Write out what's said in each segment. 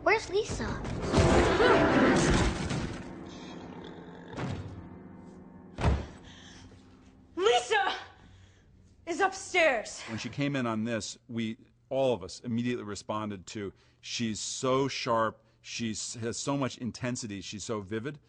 Where's Lisa? Lisa is upstairs. When she came in on this, all of us immediately responded to, she's so sharp, has so much intensity, she's so vivid,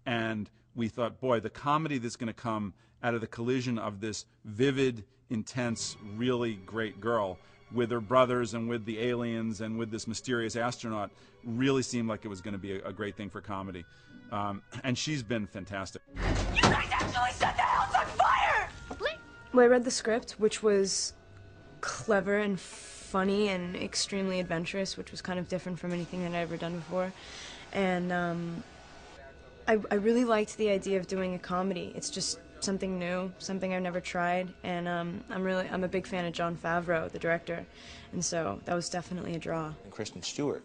and we thought, boy, the comedy that's going to come out of the collision of this vivid, intense, really great girl with her brothers and with the aliens and with this mysterious astronaut really seemed like it was going to be a great thing for comedy. And she's been fantastic. You guys actually set the house on fire! Well, I read the script, which was clever and funny and extremely adventurous, which was kind of different from anything that I'd ever done before. And I really liked the idea of doing a comedy. It's just something new, something I've never tried, and I'm a big fan of Jon Favreau, the director, and so that was definitely a draw. And Kristen Stewart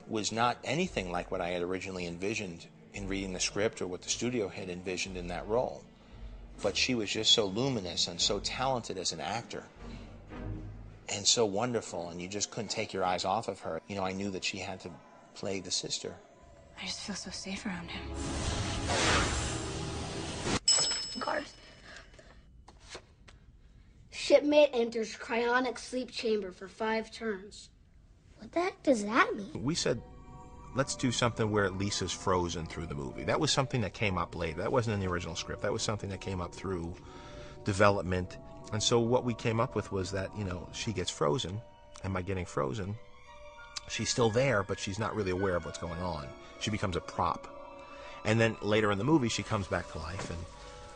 was not anything like what I had originally envisioned in reading the script or what the studio had envisioned in that role. But she was just so luminous and so talented as an actor and so wonderful, and you just couldn't take your eyes off of her. You know, I knew that she had to play the sister. I just feel so safe around him. Cars. Shipmate enters cryonic sleep chamber for 5 turns. What the heck does that mean? We said, let's do something where Lisa's frozen through the movie. That was something that came up later. That wasn't in the original script. That was something that came up through development. And so what we came up with was that, you know, she gets frozen, and by getting frozen, she's still there, but she's not really aware of what's going on. She becomes a prop. And then later in the movie, she comes back to life and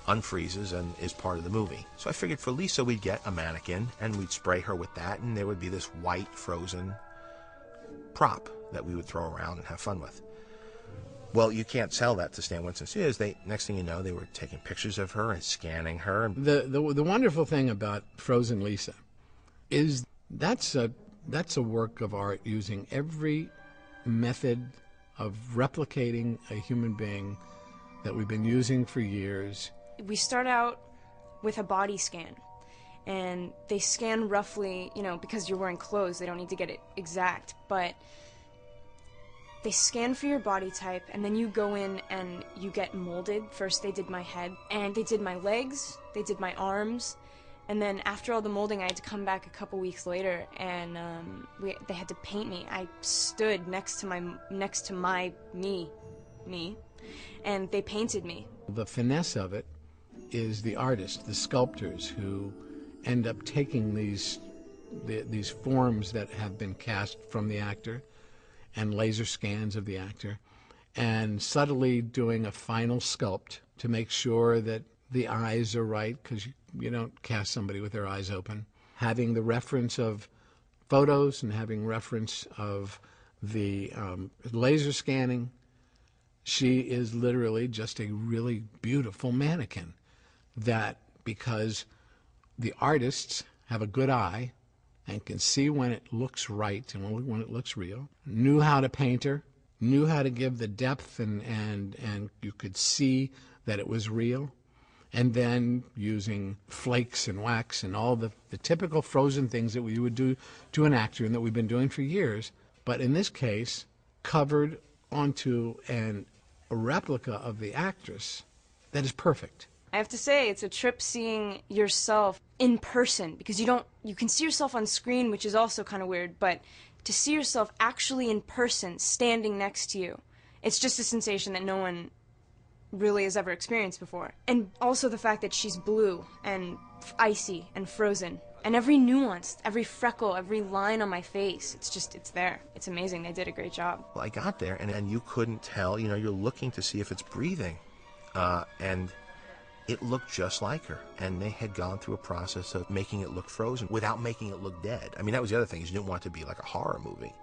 unfreezes and is part of the movie. So I figured for Lisa, we'd get a mannequin, and we'd spray her with that, and there would be this white, frozen prop that we would throw around and have fun with. Well, you can't sell that to Stan Winston Studios. Next thing you know, they were taking pictures of her and scanning her. The wonderful thing about Frozen Lisa is that's a work of art using every method of replicating a human being that we've been using for years. We start out with a body scan, and they scan roughly, you know, because you're wearing clothes, they don't need to get it exact, but they scan for your body type, and then you go in and you get molded. First they did my head, and they did my legs, they did my arms, and then after all the molding I had to come back a couple weeks later, and they had to paint me. I stood next to my me, and they painted me. The finesse of it is the artists, the sculptors, who end up taking these forms that have been cast from the actor and laser scans of the actor and subtly doing a final sculpt to make sure that the eyes are right, because you don't cast somebody with their eyes open. Having the reference of photos and having reference of the laser scanning, she is literally just a really beautiful mannequin that, because the artists have a good eye and can see when it looks right and when it looks real, knew how to paint her, knew how to give the depth, and you could see that it was real. And then using flakes and wax and all the typical Frozen things that we would do to an actor and that we've been doing for years, but in this case, covered onto a replica of the actress that is perfect. I have to say, it's a trip seeing yourself in person, because you can see yourself on screen, which is also kind of weird, but to see yourself actually in person, standing next to you, it's just a sensation that no one really has ever experienced before. And also the fact that she's blue and icy and frozen, and every nuance, every freckle, every line on my face, it's there. It's amazing. They did a great job. Well, I got there, and you couldn't tell. You know, you're looking to see if it's breathing, and it looked just like her, and they had gone through a process of making it look frozen without making it look dead. I mean, that was the other thing, is you didn't want it to be like a horror movie.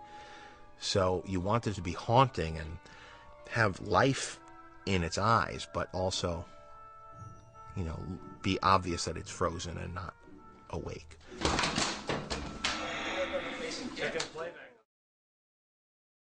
So you wanted it to be haunting and have life in its eyes, but also, you know, be obvious that it's frozen and not awake.